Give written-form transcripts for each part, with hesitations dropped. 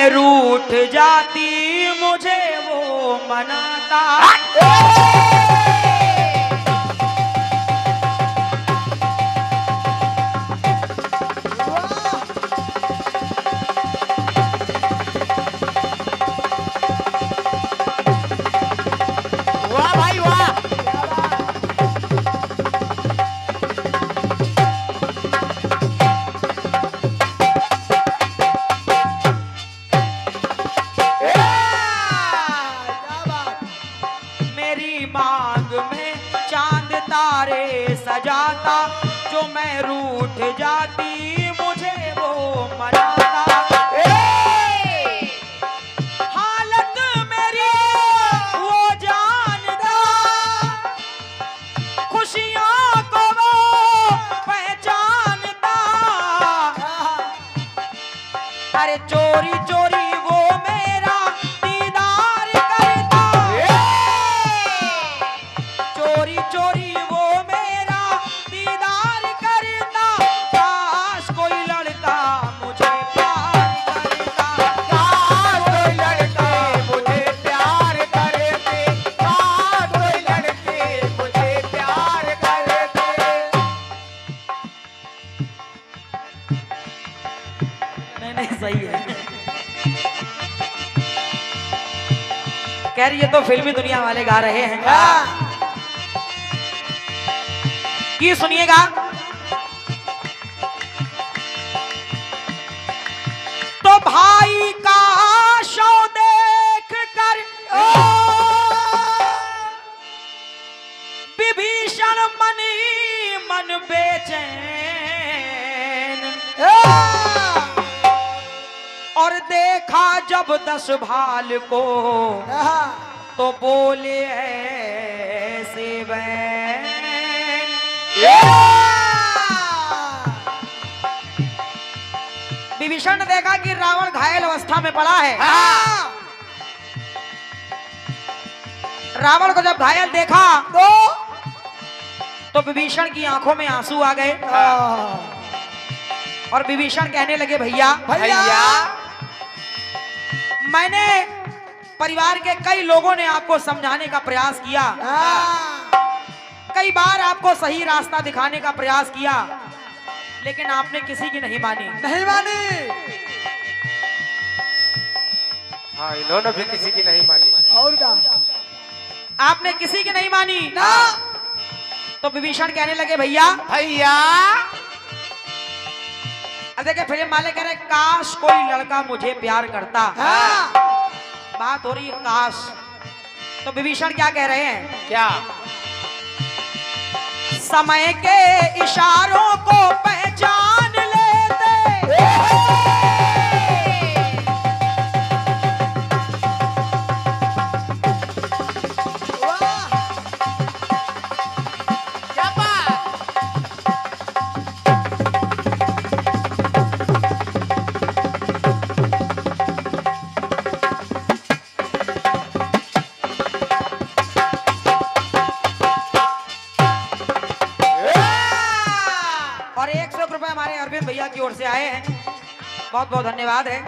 मैं रूठ जाती मुझे वो मनाता। सजाता जो मैं रूठ जाती मुझे वो मनाता। हालत मेरी वो जानता, खुशियों को वो पहचानता। अरे चोरी चोरी वो मेरा दीदार करता, चोरी चोरी कह रही है तो फिल्मी दुनिया वाले गा रहे हैं। कि सुनिएगा, तो भाई का शो देख कर विभीषण मन बेचैन, और देखा जब 10 भाल को तो बोले ऐसे बैन। विभीषण ने देखा कि रावण घायल अवस्था में पड़ा है। रावण को जब घायल देखा तो विभीषण की आंखों में आंसू आ गए और विभीषण कहने लगे, भैया भैया मैंने परिवार के कई लोगों ने आपको समझाने का प्रयास किया, कई बार आपको सही रास्ता दिखाने का प्रयास किया, लेकिन आपने किसी की नहीं मानी। हाँ, इन्होंने भी किसी की नहीं मानी। और क्या, आपने किसी की नहीं मानी ना। तो विभीषण कहने लगे, भैया भैया अब देखिए फिल्म वाले कह रहे काश कोई लड़का मुझे प्यार करता। बात हो रही है काश। तो विभीषण क्या कह रहे हैं, क्या समय के इशारों को पहचान लेते, भैया की ओर से आए हैं, बहुत बहुत धन्यवाद है।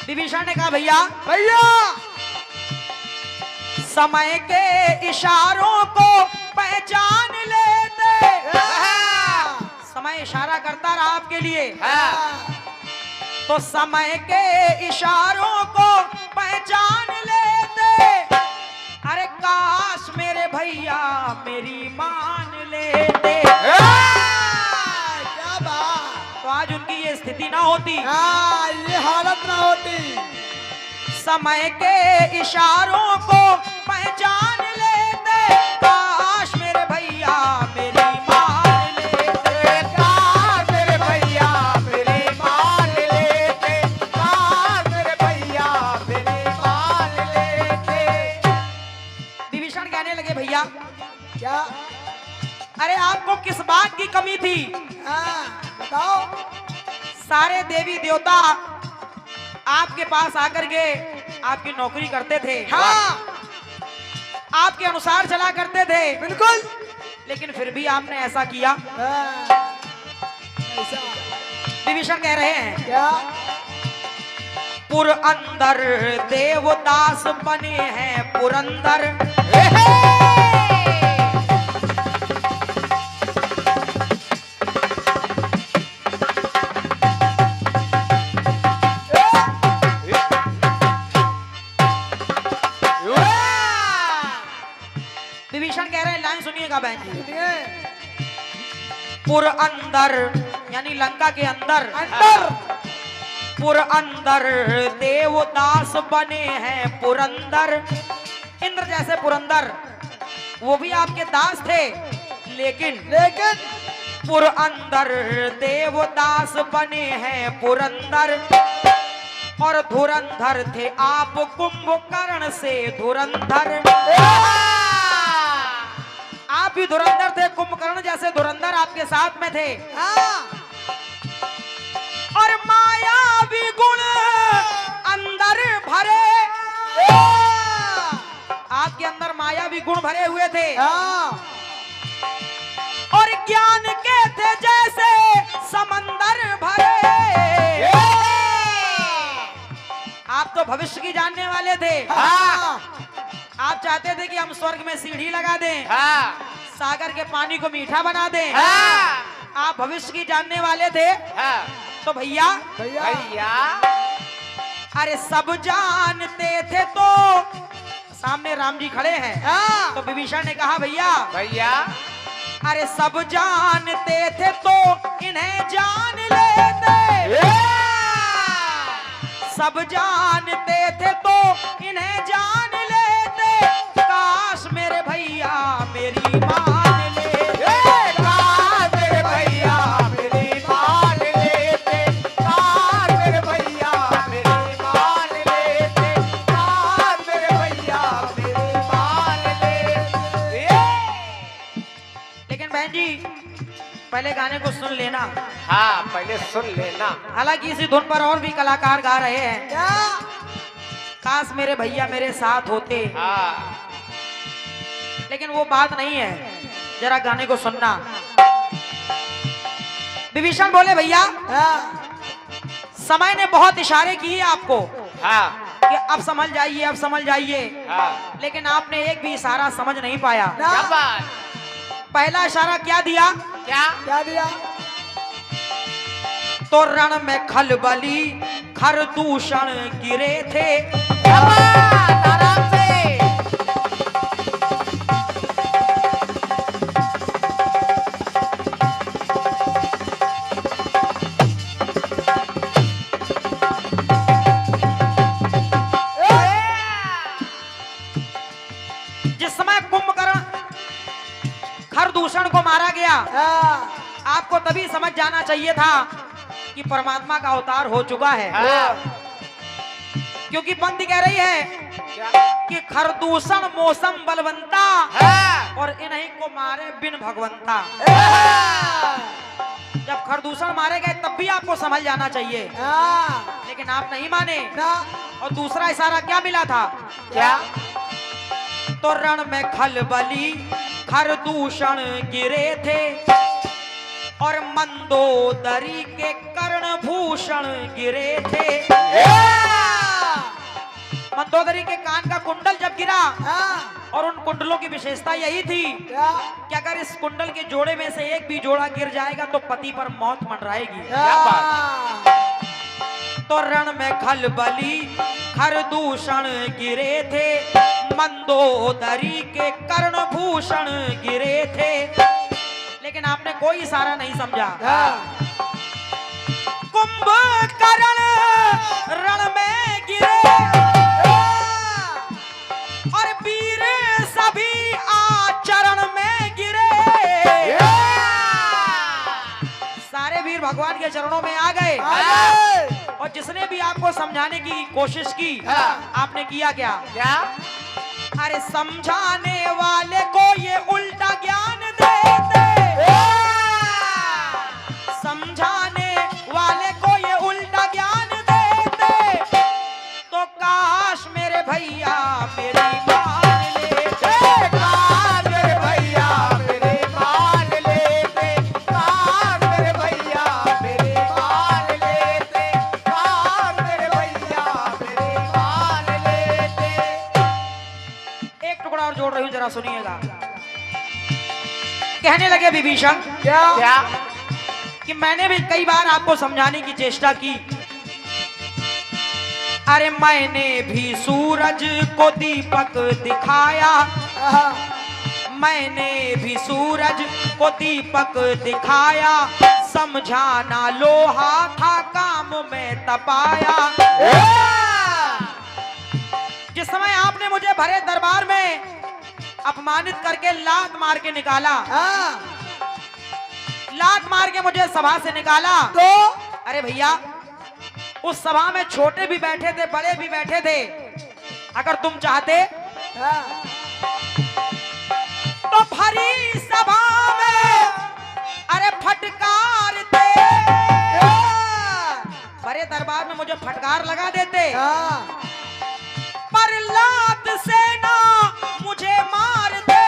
विभीषण ने कहा, भैया भैया समय के इशारों को पहचान लेते। समय इशारा करता रहा आपके लिए, तो समय के इशारों को पहचान लेते। अरे काश मेरे भैया मेरी मान लेते, तो आज उनकी ये स्थिति ना होती, ये हालत ना होती। समय के इशारों को पहचान लेते, काश मेरे भैया मेरी मान लेते, काश मेरे भैया मेरी मान लेते, काश मेरे भैया मेरी मान लेते। विभीषण कहने लगे, भैया क्या, अरे आपको किस बात की कमी थी? बताओ। सारे देवी देवता आपके पास आकर के आपकी नौकरी करते थे, आपके अनुसार चला करते थे, बिल्कुल, लेकिन फिर भी आपने ऐसा किया। ऐसा विभीषण कह रहे हैं, क्या, पुरंदर देवदास बने हैं पुरंदर। विभीषण कह रहे हैं, लाइन सुनिएगा बहन जी। सुनिए। पुरंदर यानी लंका के अंदर, अंदर पुरंदर देवदास बने हैं पुरंदर। इंद्र जैसे पुरंदर वो भी आपके दास थे, लेकिन पुरंदर देवदास बने हैं पुरंदर। और धुरंधर थे आप कुंभकर्ण से धुरंधर। आप भी धुरंधर थे, कुंभकर्ण जैसे धुरंधर आपके साथ में थे। और मायावी गुण अंदर भरे, आपके अंदर मायावी गुण भरे हुए थे। और ज्ञान के थे जैसे समंदर भरे। आप तो भविष्य की जानने वाले थे। आप चाहते थे कि हम स्वर्ग में सीढ़ी लगा दें, सागर के पानी को मीठा बना दें। आप भविष्य की जानने वाले थे। तो भैया अरे सब जानते थे तो सामने राम जी खड़े हैं। तो विभीषण ने कहा भैया अरे सब जानते थे तो इन्हें जान लेते। सब जानते थे तो इन्हें जान लेते। काश मेरे भैया मेरी मान लेते। काश मेरे भैया मेरी मान लेते। काश मेरे भैया मेरी मान लेते। काश मेरे भैया मेरी मान लेते। लेकिन बहन जी पहले गाने को सुन लेना। हाँ, पहले सुन लेना। हालांकि इसी धुन पर और भी कलाकार गा रहे हैं। काश मेरे भैया मेरे साथ होते। लेकिन वो बात नहीं है, जरा गाने को सुनना। विभीषण बोले भैया समय ने बहुत इशारे किए आपको कि अब समझ जाइए, अब समझ जाइए। लेकिन आपने एक भी इशारा समझ नहीं पाया। क्या बात? पहला इशारा क्या दिया? क्या दिया? तो रण में खलबली खरदूषण गिरे थे। आराम से। जिस समय कुंभकर्ण खरदूषण को मारा गया, आपको तभी समझ जाना चाहिए था कि परमात्मा का अवतार हो चुका है। क्योंकि पंक्ति कह रही है कि खरदूषण मौसम बलवंता और इन्हीं को मारे बिन भगवंता। जब खरदूषण मारे गए तब भी आपको समझ जाना चाहिए, लेकिन आप नहीं माने। और दूसरा इशारा क्या मिला था? क्या? तो रण में खलबली खरदूषण गिरे थे और मंदोदरी के कर्णभूषण गिरे थे। मंदोदरी के कान का कुंडल जब गिरा, और उन कुंडलों की विशेषता यही थी कि अगर इस कुंडल के जोड़े में से एक भी जोड़ा गिर जाएगा तो पति पर मौत मंडराएगी। क्या बात? तो रण में खलबली खरदूषण गिरे थे, मंदोदरी के कर्णभूषण गिरे थे। लेकिन आपने कोई इशारा नहीं समझा। कुंभकर्ण रण में गिरे और वीर सभी आचरण में गिरे। सारे वीर भगवान के चरणों में आ गए। और जिसने भी आपको समझाने की कोशिश की, आपने किया क्या? अरे समझाने वाले को ये उल्टा ज्ञान देते। समझाने वाले को ये उल्टा ज्ञान देते। तो काश मेरे भैया मेरी मान लेते। काश मेरे भैया मेरी मान लेते। काश मेरे भैया मेरी मान लेते। काश मेरे भैया जरा सुनिएगा। कहने लगे विभीषण क्या क्या? कि मैंने भी कई बार आपको समझाने की चेष्टा की। अरे मैंने भी सूरज को दीपक दिखाया, मैंने भी सूरज को दीपक दिखाया, समझाना लोहा था काम में तपाया। जिस समय आपने मुझे भरे दरबार में अपमानित करके लात मार के निकाला, लात मार के मुझे सभा से निकाला, तो अरे भैया उस सभा में छोटे भी बैठे थे, बड़े भी बैठे थे। अगर तुम चाहते तो भरी सभा में अरे फटकारते, बड़े दरबार में मुझे फटकार लगा देते, पर लात से ना मुझे मार दे।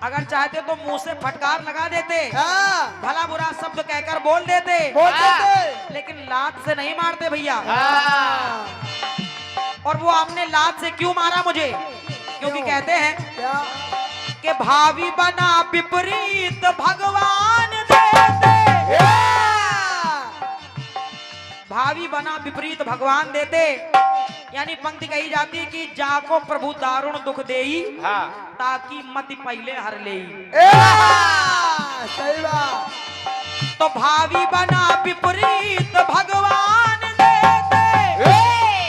अगर चाहते तो मुंह से फटकार लगा देते, भला बुरा शब्द कहकर बोल देते, लेकिन लात से नहीं मारते भैया। और वो आपने लात से क्यों मारा मुझे? क्योंकि कहते हैं कि भावी बना विपरीत भगवान देते, भावी बना विपरीत भगवान देते। यानी पंक्ति कही जाती है कि जाको प्रभु दारुण दुख देई, ताकि मति पहले हर लेई। सही बात। तो भावी बना विपरीत भगवान देते,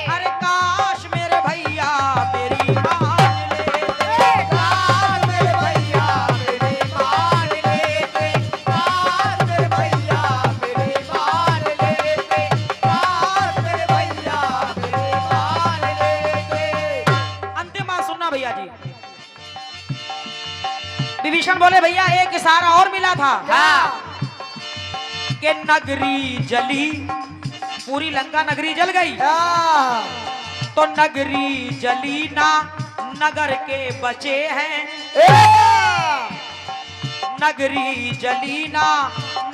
अरे काश मेरे भैया मेरी मान लेते, काश मेरे भैया मेरी मान लेते, काश मेरे भैया मेरी मान लेते, काश मेरे भैया मेरी मान लेते। अंतिम बात सुनना भैया जी। विभीषण बोले भैया एक इशारा और मिला था कि नगरी जली, पूरी लंका नगरी जल गई, तो नगरी जली ना नगर के बचे हैं, नगरी जली ना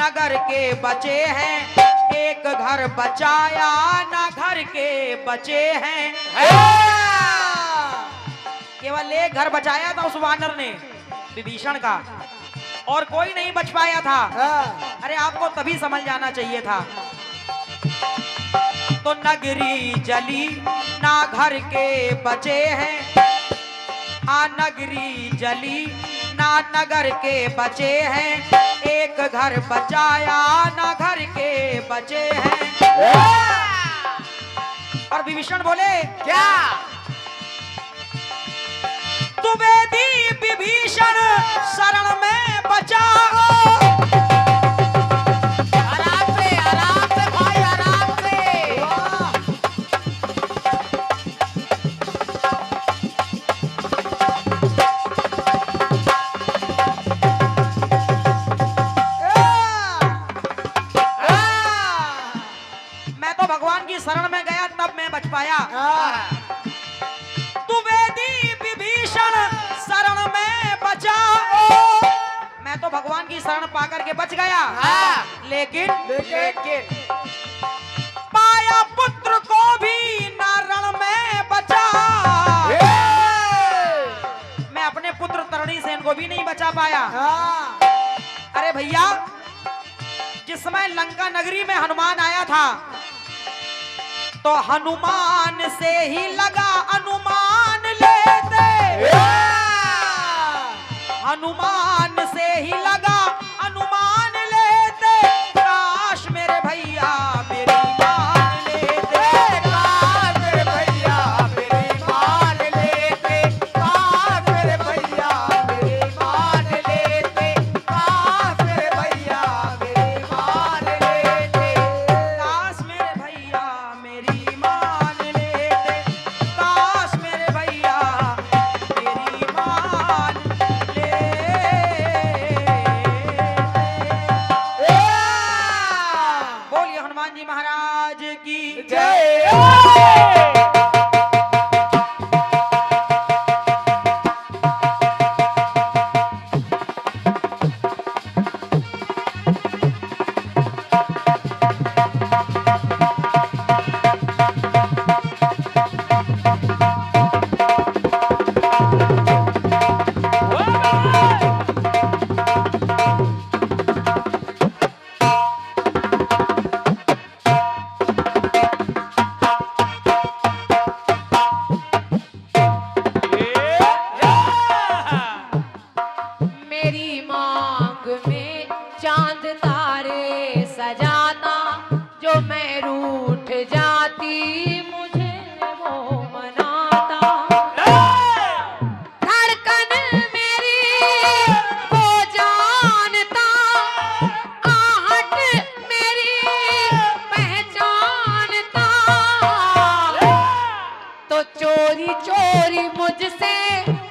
नगर के बचे हैं, एक घर बचाया ना घर के बचे हैं। केवल एक घर बचाया था उस वानर ने, विभीषण का, और कोई नहीं बच पाया था। अरे आपको तभी समझ जाना चाहिए था। तो नगरी जली ना घर के बचे हैं, हाँ नगरी जली ना नगर के बचे हैं, एक घर बचाया ना घर के बचे हैं। और विभीषण बोले क्या तुवेदी विभीषण शरण में बचा। आराम से भाई, आराम से। मैं तो भगवान की शरण में गया तब मैं बच पाया। तुवेदी विभीषण शरण में बचा, मैं तो भगवान की शरण पाकर के बच गया। लेकिन पाया पुत्र को भी न रण में बचा, मैं अपने पुत्र तरणी सेन को भी नहीं बचा पाया। अरे भैया जिस समय लंका नगरी में हनुमान आया था, तो हनुमान से ही लगा अनुमान लेते, हनुमान से ही लगा अनुमान लेते, काश मेरे भैया मेरी मान लेते, काश मेरे भैया मेरी मान लेते, काश मेरे भैया मेरी मान लेते, काश मेरे भैया मेरी मान लेते, काश मेरे भैया मेरी मान लेते, काश मेरे भैया मेरी मान लेते। बोलिए हनुमान जी महाराज की जय। चांद तारे सजाता, जो मैं रूठ जाती मुझे वो मनाता। धड़कन मेरी वो जानता, आहट मेरी पहचानता, तो चोरी चोरी मुझसे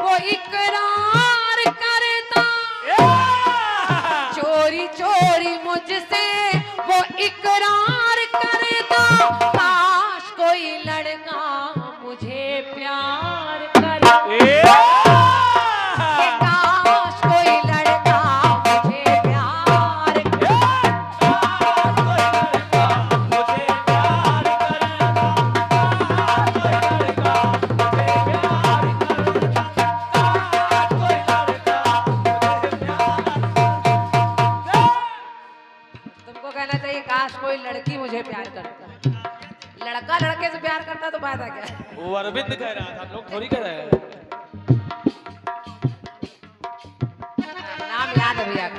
वो इकरार करता, चोरी चोरी मुझसे वो इकरार करता। काश कोई लड़का मुझे प्यार करे, काश कोई लड़का मुझे प्यार करे। तुमको कहना चाहिए काश कोई लड़की मुझे प्यार करता। लड़का लड़के से प्यार करता तो फायदा क्या है? वो अरविंद कह रहा था, लोग थोड़ी कह रहे हैं। नाम याद है भैया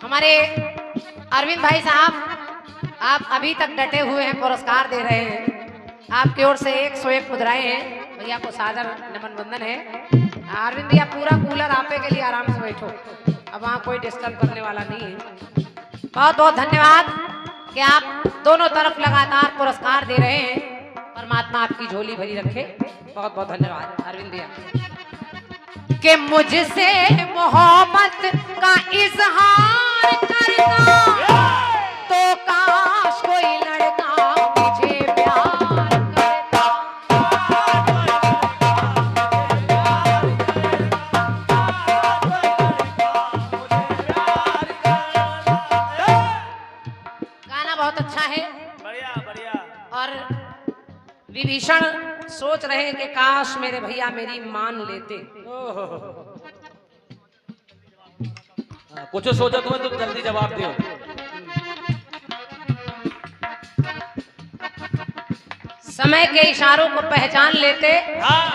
हमारे अरविंद भाई साहब, आप अभी तक डटे हुए हैं, पुरस्कार दे रहे हैं। आपकी ओर से 101 मुद्राएं हैं, भैया को सादर नमन वंदन है। अरविंद भैया पूरा कूलर आपे के लिए आराम से बैठो, अब वहाँ कोई डिस्टर्ब करने वाला नहीं है। बहुत बहुत धन्यवाद कि आप दोनों तरफ लगातार पुरस्कार दे रहे हैं। परमात्मा आपकी झोली भरी रखे। बहुत बहुत धन्यवाद अरविंद भैया। कि मुझसे मोहब्बत का इजहार करता, तो काश कोई लड़का मुझे प्यार करता। गाना बहुत अच्छा है। बढ़िया बढ़िया। और विभीषण सोच रहे कि काश मेरे भैया मेरी मान लेते। कुछ सोचा तुम्हें, तुम जल्दी जवाब दो। समय के इशारों को पहचान लेते, हाँ।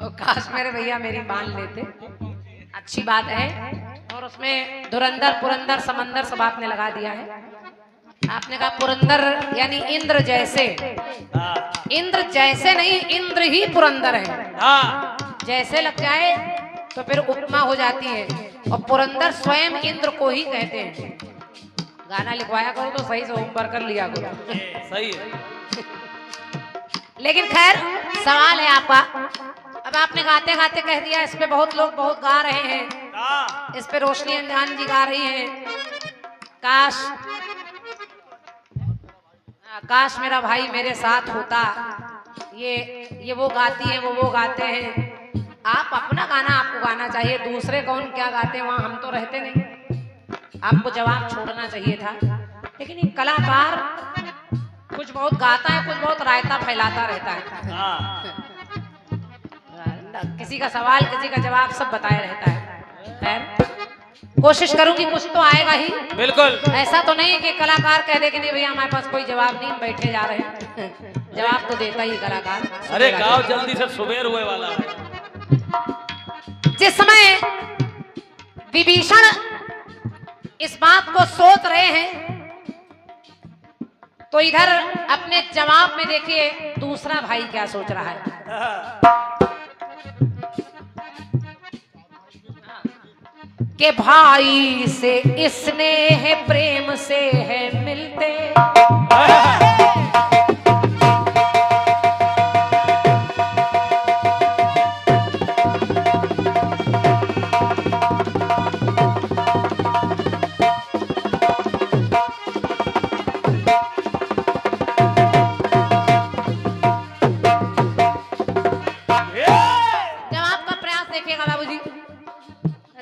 और काश मेरे भैया मेरी मान लेते। अच्छी बात है। और उसमें धुरंधर पुरंदर समंदर सब आपने लगा दिया है। आपने कहा पुरंदर यानी इंद्र जैसे। इंद्र जैसे नहीं, इंद्र ही पुरंदर है। हाँ। जैसे लग जाए तो फिर उपमा हो जाती है, और पुरंदर स्वयं इंद्र को ही कहते हैं। गाना लिखवाया करो तो सही से होमवर्क कर लिया करो। सही है। लेकिन खैर सवाल है आपका। अब आपने गाते गाते कह दिया, इस पे बहुत लोग बहुत गा रहे हैं, इस पे रोशनी अंजान जी गा रही हैं। काश मेरा भाई मेरे साथ होता। ये वो गाती है, वो गाते हैं। आप अपना गाना आपको गाना चाहिए, दूसरे कौन क्या गाते हैं वहां हम तो रहते नहीं। आपको जवाब छोड़ना चाहिए था। लेकिन ये कलाकार कुछ बहुत गाता है, कुछ बहुत रायता फैलाता रहता है। किसी का सवाल, किसी का जवाब सब बताया रहता है। खैर कोशिश करूंगी, कुछ तो आएगा ही। बिल्कुल। ऐसा तो नहीं कि कलाकार कह दे कि नहीं भैया हमारे पास कोई जवाब नहीं, बैठे जा रहे हैं। जवाब तो देता ही कलाकार। अरे गाँव जल्दी से सुबेर हुए वाला है। जिस समय विभीषण इस बात को सोच रहे हैं, तो इधर अपने जवाब में देखिए दूसरा भाई क्या सोच रहा है। कि भाई से स्नेह प्रेम से है मिलते,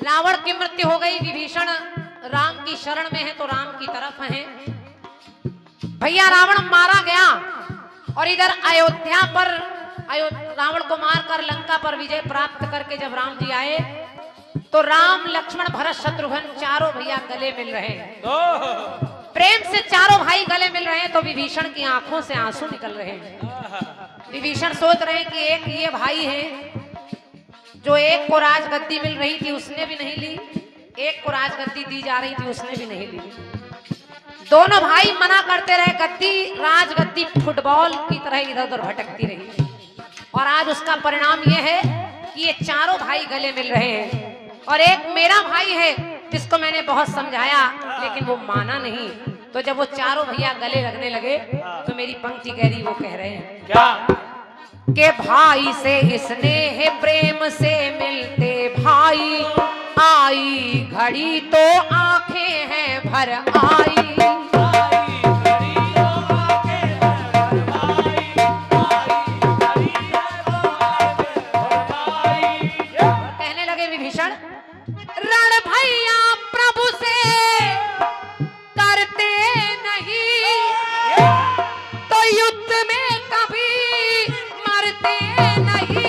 रावण की मृत्यु हो गई, विभीषण राम की शरण में है तो राम की तरफ है। भैया रावण मारा गया, और इधर अयोध्या पर रावण को मारकर लंका पर विजय प्राप्त करके जब राम जी आए, तो राम लक्ष्मण भरत शत्रुघ्न चारों भैया गले मिल रहे हैं। प्रेम से चारों भाई गले मिल रहे हैं, तो विभीषण की आंखों से आंसू निकल रहे हैं। विभीषण सोच रहे हैं कि एक ये भाई है जो एक को राजगद्दी मिल रही थी उसने भी नहीं ली, एक को राजगद्दी दी जा रही थी, उसने भी नहीं ली। दोनों भाई मना करते रहे, गद्दी राजगद्दी फुटबॉल की तरह इधर उधर भटकती रही। और आज उसका परिणाम यह है कि ये चारों भाई गले मिल रहे हैं। और एक मेरा भाई है जिसको मैंने बहुत समझाया लेकिन वो माना नहीं। तो जब वो चारों भैया गले लगने लगे तो मेरी पंक्ति कह रही, वो कह रहे हैं क्या? के भाई से स्नेह प्रेम से मिलते भाई, आई घड़ी तो आंखें हैं भर आई। कहने लगे विभीषण, रण भैया प्रभु से करते नहीं, तो युद्ध में कभी मरते नहीं।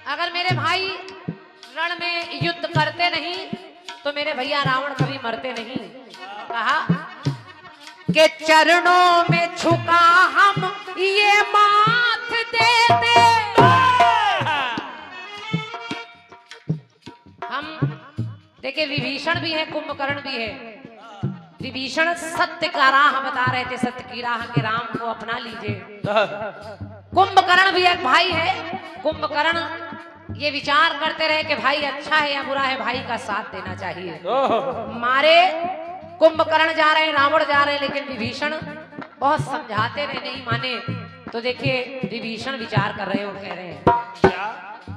अगर मेरे भाई रण में युद्ध करते नहीं तो मेरे भैया रावण कभी मरते नहीं। कहा के चरणों में झुका हम ये माथ देते। हम देखिए विभीषण भी है, कुंभकर्ण भी है। विभीषण सत्य का राह बता रहे थे, सत्य की राह के राम को अपना लीजिए। कुंभकर्ण भी एक भाई है। कुंभकर्ण ये विचार करते रहे कि भाई अच्छा है या बुरा है, भाई का साथ देना चाहिए। मारे कुंभकर्ण जा रहे हैं, रावण जा रहे हैं, लेकिन विभीषण बहुत समझाते रहे, नहीं माने। तो देखिए विभीषण विचार कर रहे हो, कह रहे हैं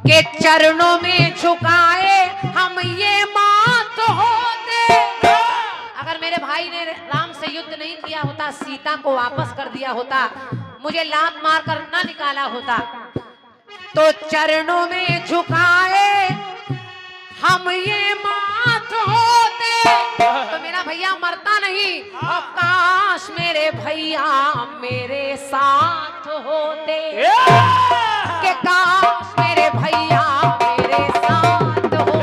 के चरणों में झुकाए हम ये मात होते। अगर मेरे भाई ने राम से युद्ध नहीं किया होता, सीता को वापस कर दिया होता, मुझे लात मार कर न निकाला होता, तो चरणों में झुकाए हम ये मात होते। तो मेरा भैया मरता नहीं। और काश मेरे भैया मेरे साथ होते, कि काश मेरे भैया मेरे साथ होते।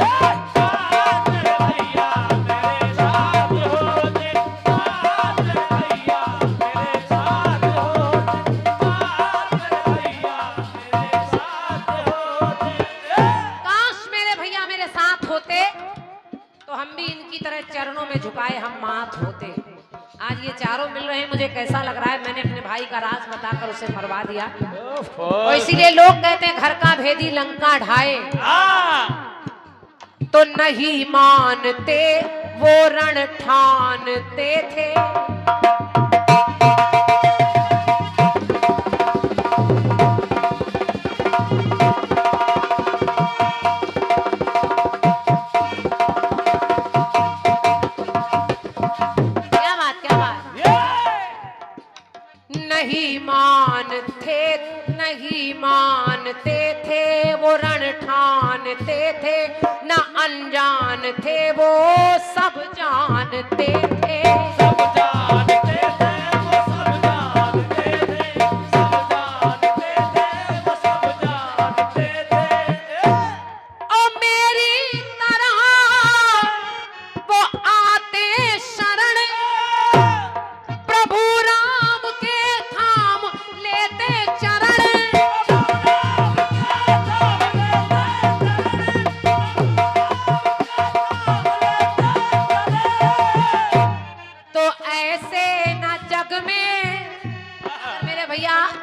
काश मेरे भैया मेरे साथ होते तो हम भी इनकी तरह चरणों में झुकाए हम माथ होते। आज ये चारों मिल रहे हैं, मुझे कैसा लग रहा है। मैंने अपने भाई का राज बताकर उसे मरवा दिया। और इसीलिए लोग कहते हैं घर का भेदी लंका ढाए, तो नहीं मानते वो रण ठानते थे। नहीं मानते थे वो रण ठानते थे, न अनजान थे वो सब जानते थे। सब जानते थे वो सब जानते थे, सब जानते थे वो सब जानते थे। ओ मेरी तरह वो आते शरण, प्रभु राम के थाम लेते चरण।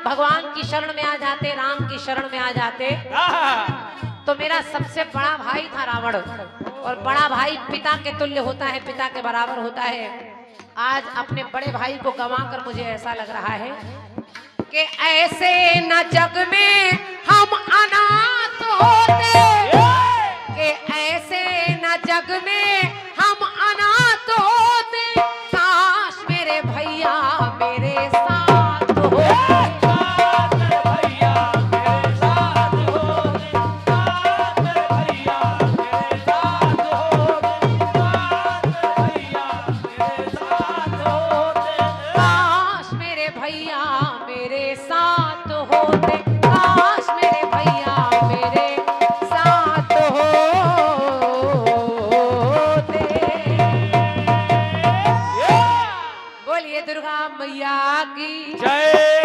भगवान की शरण में आ जाते, राम की शरण में आ जाते, तो मेरा सबसे बड़ा भाई था रावण। और बड़ा भाई पिता के तुल्य होता है, पिता के बराबर होता है। आज अपने बड़े भाई को गंवाकर मुझे ऐसा लग रहा है कि ऐसे न जग में हम अनाथ होते, कि ऐसे न जग में हम अनाथ होते। काश मेरे भैया मेरे साथ होते। मैया की जय